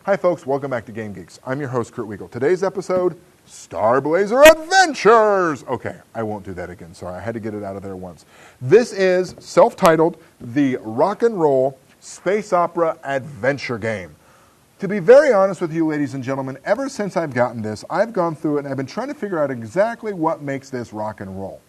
Hi folks, welcome back to Game Geeks. I'm your host, Kurt Wiegel. Today's episode, Starblazer Adventures! Okay, I won't do that again, sorry. I had to get it out of there once. This is, self-titled, the rock and roll space opera adventure game. To be very honest with you, ladies and gentlemen, ever since I've gotten this, I've gone through it and I've been trying to figure out exactly what makes this rock and roll.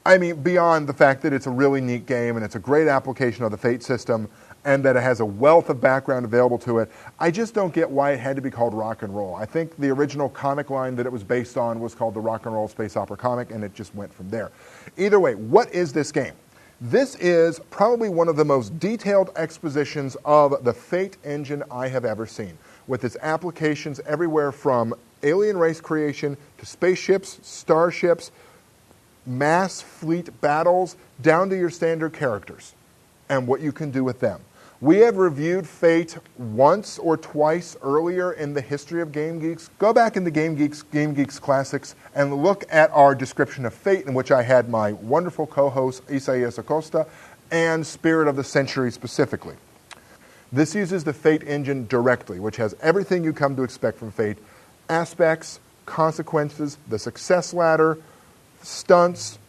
I mean, beyond the fact that it's a really neat game and it's a great application of the Fate system and that it has a wealth of background available to it, I just don't get why it had to be called rock and roll. I think the original comic line that it was based on was called the Rock and Roll Space Opera Comic, and it just went from there. Either way, what is this game? This is probably one of the most detailed expositions of the Fate engine I have ever seen, with its applications everywhere from alien race creation to spaceships, starships, mass fleet battles, down to your standard characters and what you can do with them. We have reviewed Fate once or twice earlier in the history of Game Geeks. Go back in the Game Geeks Classics, and look at our description of Fate, in which I had my wonderful co-host, Isaías Acosta, and Spirit of the Century specifically. This uses the Fate engine directly, which has everything you come to expect from Fate: aspects, consequences, the success ladder, stunts,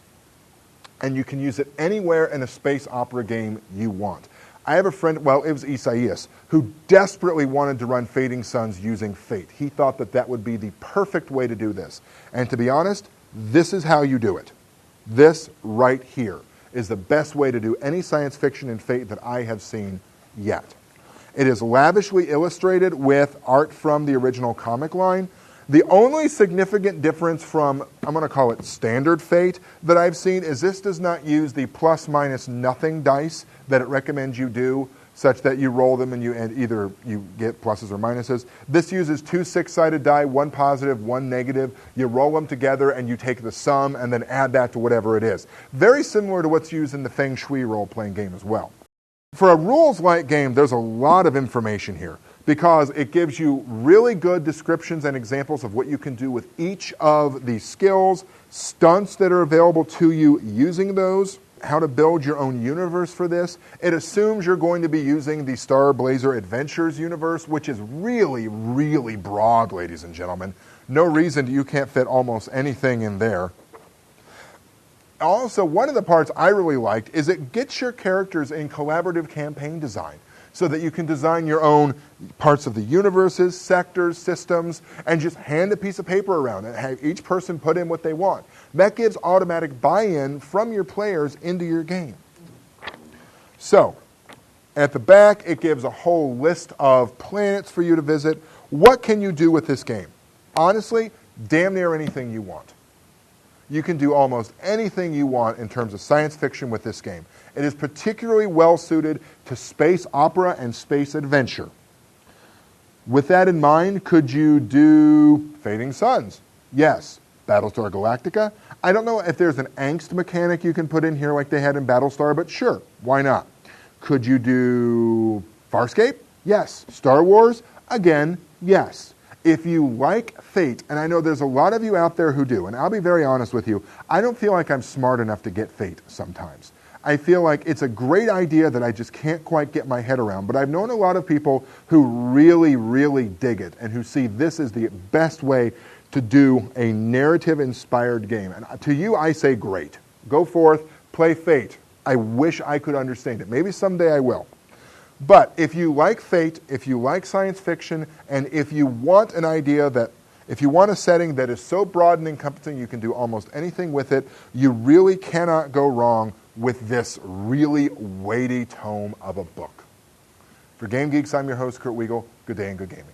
and you can use it anywhere in a space opera game you want. I have a friend, well, it was Isaías, who desperately wanted to run Fading Suns using Fate. He thought that that would be the perfect way to do this. And to be honest, this is how you do it. This right here is the best way to do any science fiction in Fate that I have seen yet. It is lavishly illustrated with art from the original comic line. The only significant difference from, I'm going to call it standard Fate, that I've seen is this does not use the plus minus nothing dice that it recommends you do, such that you roll them and either you get pluses or minuses. This uses two six-sided die, one positive, one negative. You roll them together and you take the sum and then add that to whatever it is. Very similar to what's used in the Feng Shui role-playing game as well. For a rules-light game, there's a lot of information here, because it gives you really good descriptions and examples of what you can do with each of the skills, stunts that are available to you using those, how to build your own universe for this. It assumes you're going to be using the Starblazer Adventures universe, which is really, really broad, ladies and gentlemen. No reason you can't fit almost anything in there. Also, one of the parts I really liked is it gets your characters in collaborative campaign design, so that you can design your own parts of the universes, sectors, systems, and just hand a piece of paper around and have each person put in what they want. That gives automatic buy-in from your players into your game. So, at the back, it gives a whole list of planets for you to visit. What can you do with this game? Honestly, damn near anything you want. You can do almost anything you want in terms of science fiction with this game. It is particularly well suited to space opera and space adventure. With that in mind, could you do Fading Suns? Yes. Battlestar Galactica? I don't know if there's an angst mechanic you can put in here like they had in Battlestar, but sure, why not? Could you do Farscape? Yes. Star Wars? Again, yes. If you like Fate, and I know there's a lot of you out there who do, and I'll be very honest with you, I don't feel like I'm smart enough to get Fate sometimes. I feel like it's a great idea that I just can't quite get my head around, but I've known a lot of people who really, really dig it and who see this as the best way to do a narrative-inspired game. And to you, I say great. Go forth, play Fate. I wish I could understand it. Maybe someday I will. But if you like Fate, if you like science fiction, and if you want an idea that, if you want a setting that is so broad and encompassing you can do almost anything with it, you really cannot go wrong with this really weighty tome of a book. For Game Geeks, I'm your host, Kurt Wiegel. Good day and good gaming.